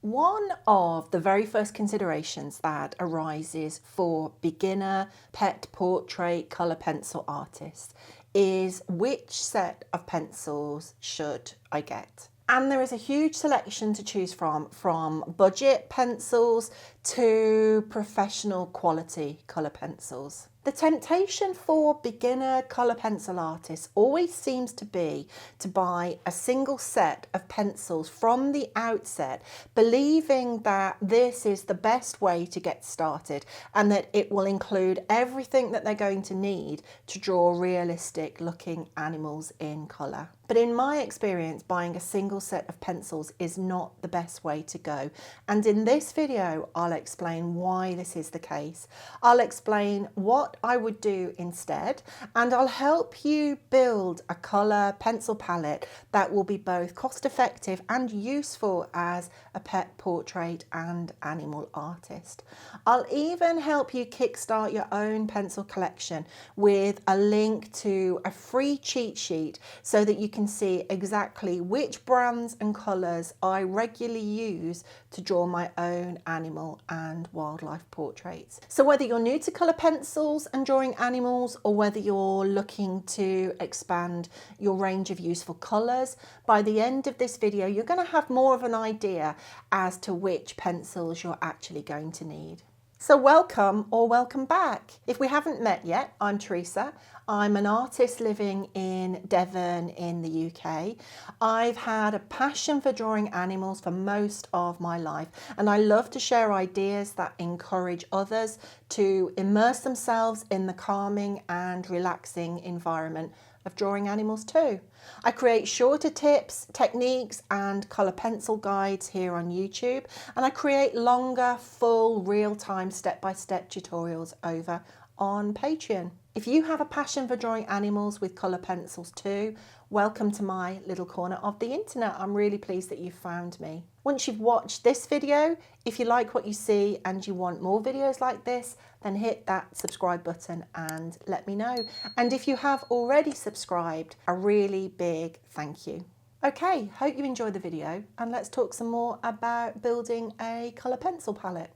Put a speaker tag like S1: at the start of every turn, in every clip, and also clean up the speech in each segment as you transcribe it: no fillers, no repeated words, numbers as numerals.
S1: One of the very first considerations that arises for beginner pet portrait colour pencil artists is which set of pencils should I get? And there is a huge selection to choose from budget pencils to professional quality colour pencils. The temptation for beginner colour pencil artists always seems to be to buy a single set of pencils from the outset, believing that this is the best way to get started and that it will include everything that they're going to need to draw realistic looking animals in colour. But in my experience, buying a single set of pencils is not the best way to go. And in this video, I'll explain why this is the case. I'll explain what I would do instead, and I'll help you build a colour pencil palette that will be both cost effective and useful as a pet portrait and animal artist. I'll even help you kickstart your own pencil collection with a link to a free cheat sheet so that you can see exactly which brands and colours I regularly use to draw my own animal and wildlife portraits. So whether you're new to colour pencils and drawing animals, or whether you're looking to expand your range of useful colours, by the end of this video you're going to have more of an idea as to which pencils you're actually going to need. So welcome or welcome back. If we haven't met yet, I'm Teresa. I'm an artist living in Devon in the UK. I've had a passion for drawing animals for most of my life, and I love to share ideas that encourage others to immerse themselves in the calming and relaxing environment of drawing animals too. I create shorter tips, techniques and colour pencil guides here on YouTube, and I create longer, full, real-time step-by-step tutorials over on Patreon. If you have a passion for drawing animals with colour pencils too, welcome to my little corner of the internet. I'm really pleased that you found me. Once you've watched this video, if you like what you see and you want more videos like this, then hit that subscribe button and let me know. And if you have already subscribed, a really big thank you. Okay, hope you enjoyed the video, and let's talk some more about building a colour pencil palette.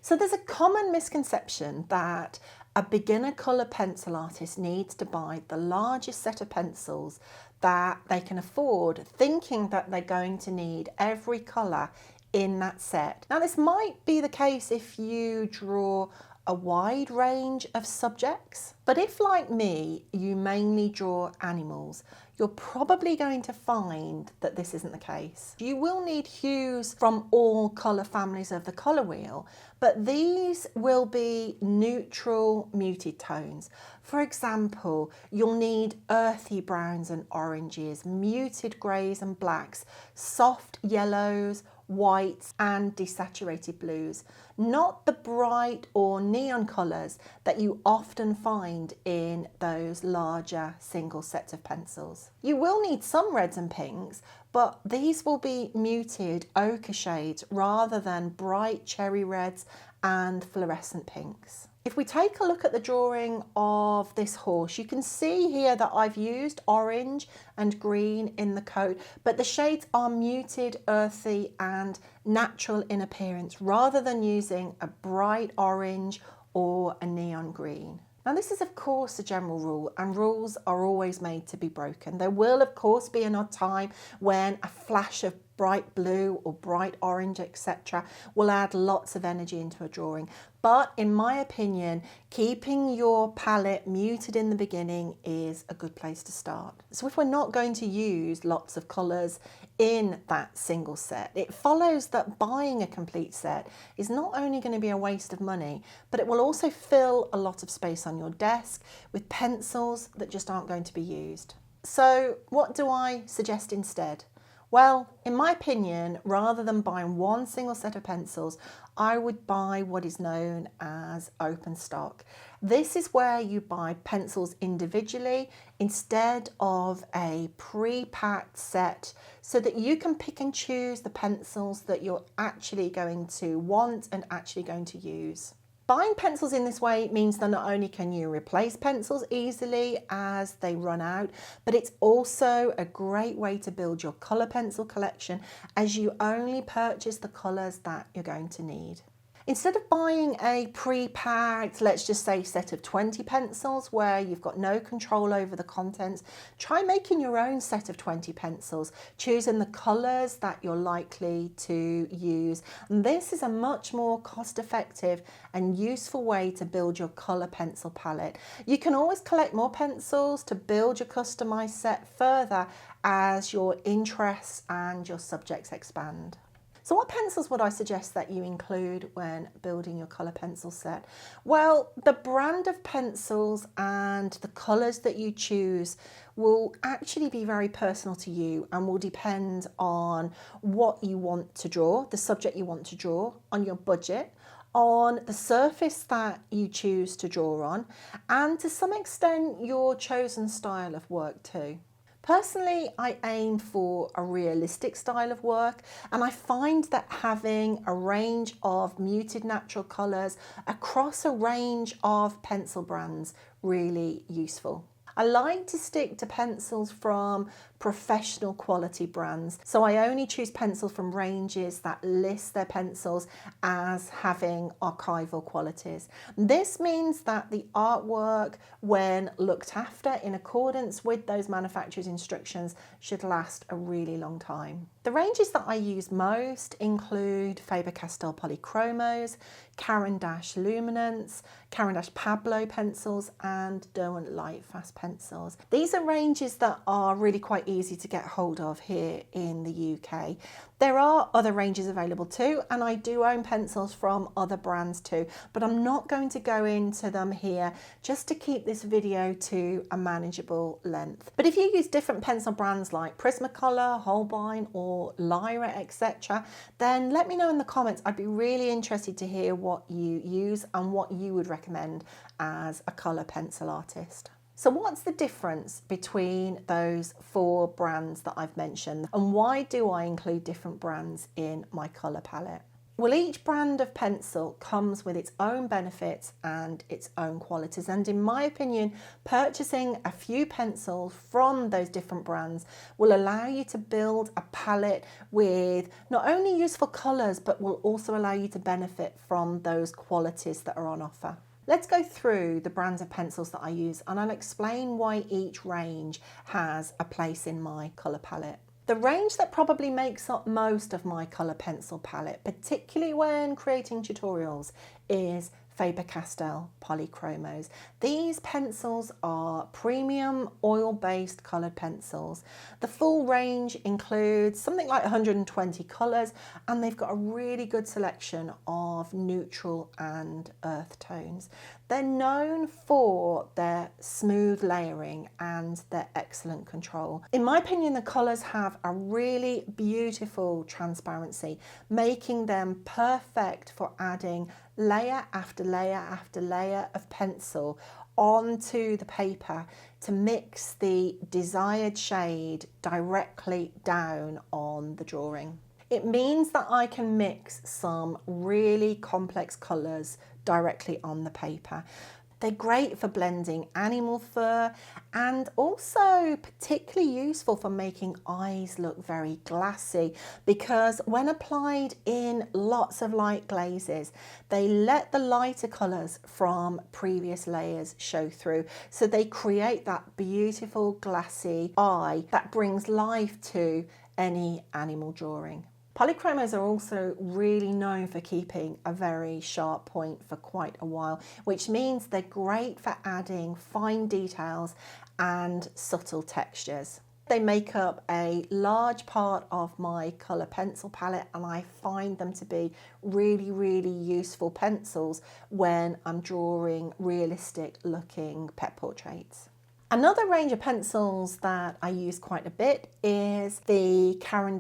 S1: So there's a common misconception that a beginner colour pencil artist needs to buy the largest set of pencils that they can afford, thinking that they're going to need every colour in that set. Now this might be the case if you draw a wide range of subjects, but if, like me, you mainly draw animals, you're probably going to find that this isn't the case. You will need hues from all colour families of the colour wheel, but these will be neutral, muted tones. For example, you'll need earthy browns and oranges, muted greys and blacks, soft yellows, whites and desaturated blues, not the bright or neon colours that you often find in those larger single sets of pencils. You will need some reds and pinks, but these will be muted ochre shades rather than bright cherry reds and fluorescent pinks. If we take a look at the drawing of this horse, you can see here that I've used orange and green in the coat, but the shades are muted, earthy and natural in appearance rather than using a bright orange or a neon green. Now this is of course a general rule, and rules are always made to be broken. There will of course be an odd time when a flash of bright blue or bright orange, etc. will add lots of energy into a drawing. But in my opinion, keeping your palette muted in the beginning is a good place to start. So if we're not going to use lots of colours in that single set, it follows that buying a complete set is not only going to be a waste of money, but it will also fill a lot of space on your desk with pencils that just aren't going to be used. So what do I suggest instead? Well, in my opinion, rather than buying one single set of pencils, I would buy what is known as open stock. This is where you buy pencils individually instead of a pre-packed set, so that you can pick and choose the pencils that you're actually going to want and actually going to use. Buying pencils in this way means that not only can you replace pencils easily as they run out, but it's also a great way to build your colour pencil collection as you only purchase the colours that you're going to need. Instead of buying a pre-packed, let's just say, set of 20 pencils where you've got no control over the contents, try making your own set of 20 pencils, choosing the colours that you're likely to use. And this is a much more cost-effective and useful way to build your colour pencil palette. You can always collect more pencils to build your customised set further as your interests and your subjects expand. So what pencils would I suggest that you include when building your colour pencil set? Well, the brand of pencils and the colours that you choose will actually be very personal to you and will depend on what you want to draw, the subject you want to draw, on your budget, on the surface that you choose to draw on, and to some extent your chosen style of work too. Personally, I aim for a realistic style of work, and I find that having a range of muted natural colours across a range of pencil brands really useful. I like to stick to pencils from professional quality brands, so I only choose pencils from ranges that list their pencils as having archival qualities. This means that the artwork, when looked after in accordance with those manufacturer's instructions, should last a really long time. The ranges that I use most include Faber-Castell Polychromos, Caran Luminance, Caran Pablo pencils, and Derwent Lightfast pencils. These are ranges that are really quite easy to get hold of here in the UK. There are other ranges available too, and I do own pencils from other brands too, but I'm not going to go into them here just to keep this video to a manageable length. But if you use different pencil brands like Prismacolor, Holbein or Lyra, etc., then let me know in the comments. I'd be really interested to hear what you use and what you would recommend as a colour pencil artist. So what's the difference between those 4 brands that I've mentioned, and why do I include different brands in my colour palette? Well, each brand of pencil comes with its own benefits and its own qualities, and in my opinion, purchasing a few pencils from those different brands will allow you to build a palette with not only useful colours, but will also allow you to benefit from those qualities that are on offer. Let's go through the brands of pencils that I use, and I'll explain why each range has a place in my colour palette. The range that probably makes up most of my colour pencil palette, particularly when creating tutorials, is Faber-Castell Polychromos. These pencils are premium oil-based coloured pencils. The full range includes something like 120 colours, and they've got a really good selection of neutral and earth tones. They're known for their smooth layering and their excellent control. In my opinion, the colours have a really beautiful transparency, making them perfect for adding layer after layer after layer of pencil onto the paper to mix the desired shade directly down on the drawing. It means that I can mix some really complex colours directly on the paper. They're great for blending animal fur and also particularly useful for making eyes look very glassy, because when applied in lots of light glazes, they let the lighter colours from previous layers show through. So they create that beautiful glassy eye that brings life to any animal drawing. Polychromos are also really known for keeping a very sharp point for quite a while, which means they're great for adding fine details and subtle textures. They make up a large part of my colour pencil palette, and I find them to be really, really useful pencils when I'm drawing realistic looking pet portraits. Another range of pencils that I use quite a bit is the Caran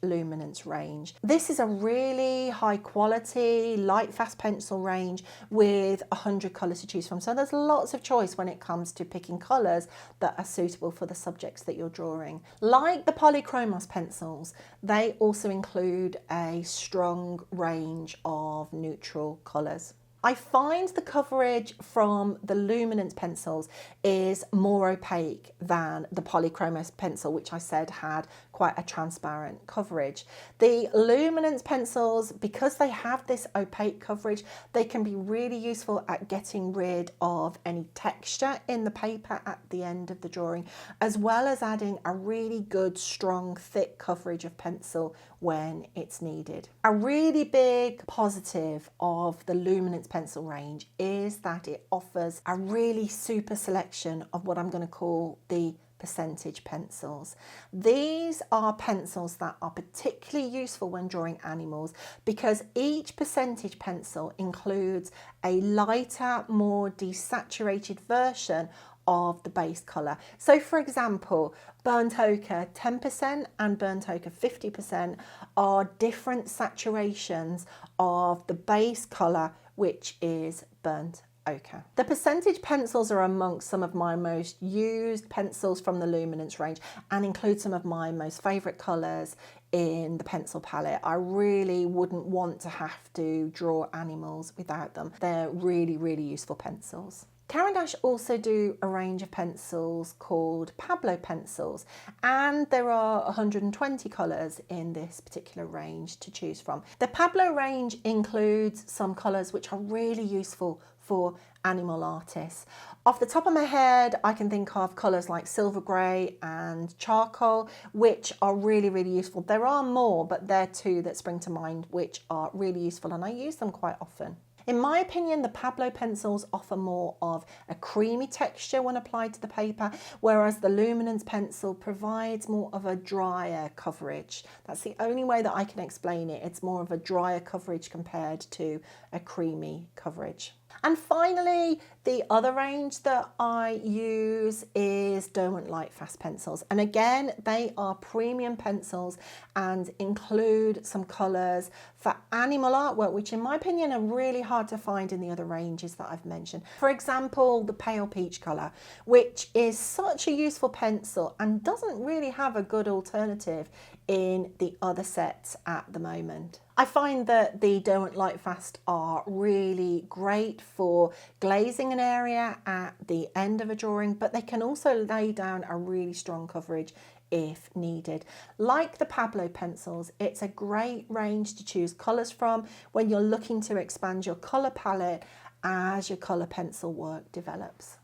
S1: Luminance range. This is a really high quality, light fast pencil range with 100 colours to choose from. So there's lots of choice when it comes to picking colours that are suitable for the subjects that you're drawing. Like the Polychromos pencils, they also include a strong range of neutral colours. I find the coverage from the Luminance pencils is more opaque than the Polychromos pencil, which I said had quite a transparent coverage. The Luminance pencils, because they have this opaque coverage, they can be really useful at getting rid of any texture in the paper at the end of the drawing, as well as adding a really good, strong, thick coverage of pencil when it's needed. A really big positive of the Luminance pencil range is that it offers a really super selection of what I'm going to call the percentage pencils. These are pencils that are particularly useful when drawing animals because each percentage pencil includes a lighter, more desaturated version of the base colour. So for example, burnt ochre 10% and burnt ochre 50% are different saturations of the base colour, which is burnt ochre. The percentage pencils are amongst some of my most used pencils from the Luminance range and include some of my most favourite colours in the pencil palette. I really wouldn't want to have to draw animals without them. They're really, really useful pencils. Caran also do a range of pencils called Pablo pencils, and there are 120 colours in this particular range to choose from. The Pablo range includes some colours which are really useful for animal artists. Off the top of my head, I can think of colours like silver grey and charcoal, which are really, really useful. There are more, but they're two that spring to mind which are really useful, and I use them quite often. In my opinion, the Pablo pencils offer more of a creamy texture when applied to the paper, whereas the Luminance pencil provides more of a drier coverage. That's the only way that I can explain it. It's more of a drier coverage compared to a creamy coverage. And finally, the other range that I use is Derwent Lightfast pencils. And again, they are premium pencils and include some colours for animal artwork, which in my opinion are really hard to find in the other ranges that I've mentioned. For example, the pale peach colour, which is such a useful pencil and doesn't really have a good alternative in the other sets at the moment. I find that the Derwent Lightfast are really great for glazing an area at the end of a drawing, but they can also lay down a really strong coverage if needed. Like the Pablo pencils, it's a great range to choose colours from when you're looking to expand your colour palette as your colour pencil work develops.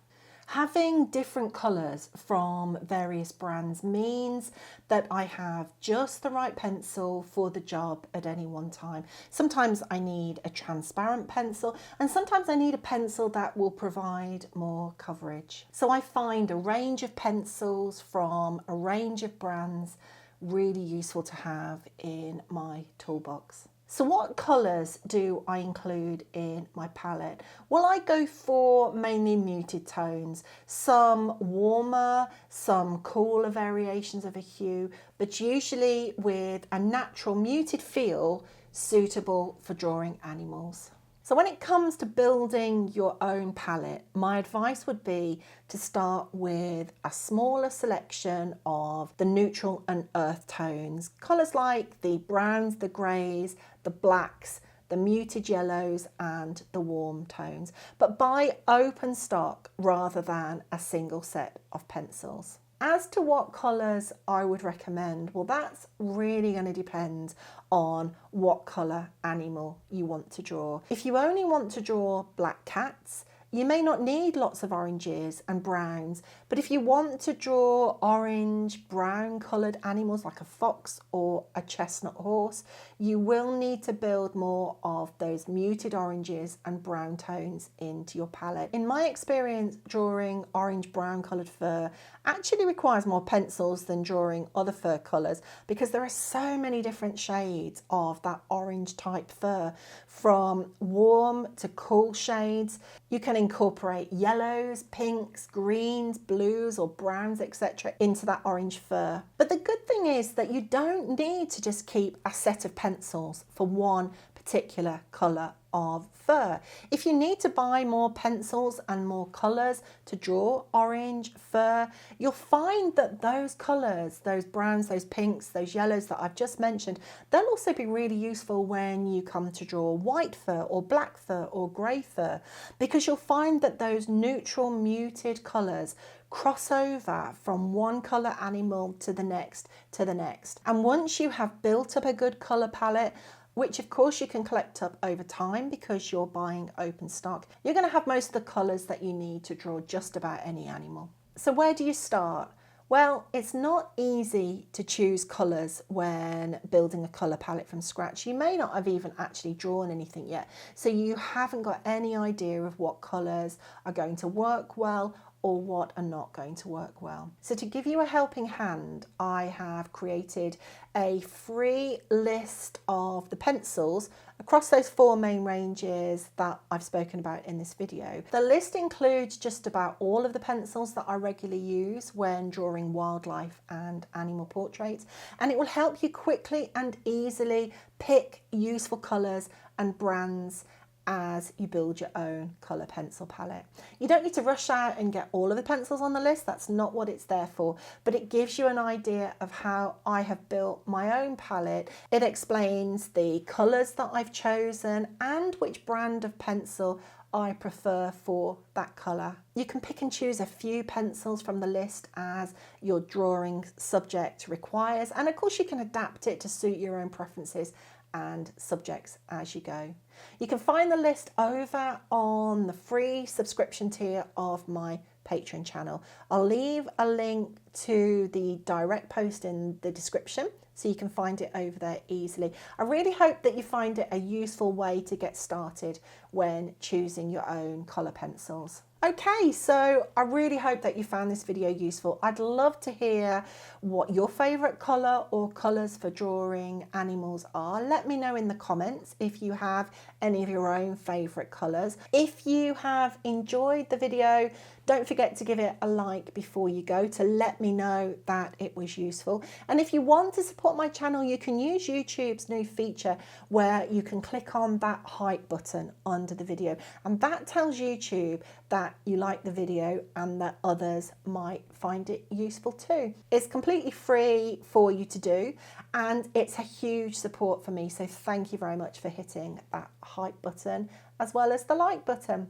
S1: Having different colours from various brands means that I have just the right pencil for the job at any one time. Sometimes I need a transparent pencil and sometimes I need a pencil that will provide more coverage. So I find a range of pencils from a range of brands really useful to have in my toolbox. So what colours do I include in my palette? Well, I go for mainly muted tones, some warmer, some cooler variations of a hue, but usually with a natural muted feel suitable for drawing animals. So when it comes to building your own palette, my advice would be to start with a smaller selection of the neutral and earth tones, colours like the browns, the greys, the blacks, the muted yellows and the warm tones, but buy open stock rather than a single set of pencils. As to what colours I would recommend, well, that's really going to depend on what colour animal you want to draw. If you only want to draw black cats, you may not need lots of oranges and browns, but if you want to draw orange, brown coloured animals like a fox or a chestnut horse, you will need to build more of those muted oranges and brown tones into your palette. In my experience, drawing orange-brown coloured fur actually requires more pencils than drawing other fur colours because there are so many different shades of that orange type fur, from warm to cool shades. You can incorporate yellows, pinks, greens, blues or browns, etc. into that orange fur. But the good thing is that you don't need to just keep a set of pencils for one particular colour of fur. If you need to buy more pencils and more colours to draw orange, fur, you'll find that those colours, those browns, those pinks, those yellows that I've just mentioned, they'll also be really useful when you come to draw white fur or black fur or grey fur, because you'll find that those neutral muted colours cross over from one colour animal to the next to the next. And once you have built up a good colour palette, which of course you can collect up over time because you're buying open stock, you're going to have most of the colours that you need to draw just about any animal. So where do you start? Well, it's not easy to choose colours when building a colour palette from scratch. You may not have even actually drawn anything yet, so you haven't got any idea of what colours are going to work well or what are not going to work well. So to give you a helping hand, I have created a free list of the pencils across those 4 main ranges that I've spoken about in this video. The list includes just about all of the pencils that I regularly use when drawing wildlife and animal portraits, and it will help you quickly and easily pick useful colours and brands as you build your own colour pencil palette. You don't need to rush out and get all of the pencils on the list, that's not what it's there for, but it gives you an idea of how I have built my own palette. It explains the colours that I've chosen and which brand of pencil I prefer for that colour. You can pick and choose a few pencils from the list as your drawing subject requires, and of course you can adapt it to suit your own preferences and subjects as you go. You can find the list over on the free subscription tier of my Patreon channel. I'll leave a link to the direct post in the description so you can find it over there easily. I really hope that you find it a useful way to get started when choosing your own colour pencils. Okay, so I really hope that you found this video useful. I'd love to hear what your favourite colour or colours for drawing animals are. Let me know in the comments if you have any of your own favourite colours. If you have enjoyed the video, don't forget to give it a like before you go to let me know that it was useful. And if you want to support my channel, you can use YouTube's new feature where you can click on that hype button under the video, and that tells YouTube that you like the video and that others might find it useful too. It's completely free for you to do, and it's a huge support for me, so thank you very much for hitting that hype button as well as the like button.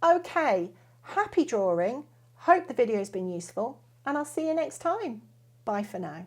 S1: Okay, happy drawing, hope the video has been useful, and I'll see you next time. Bye for now.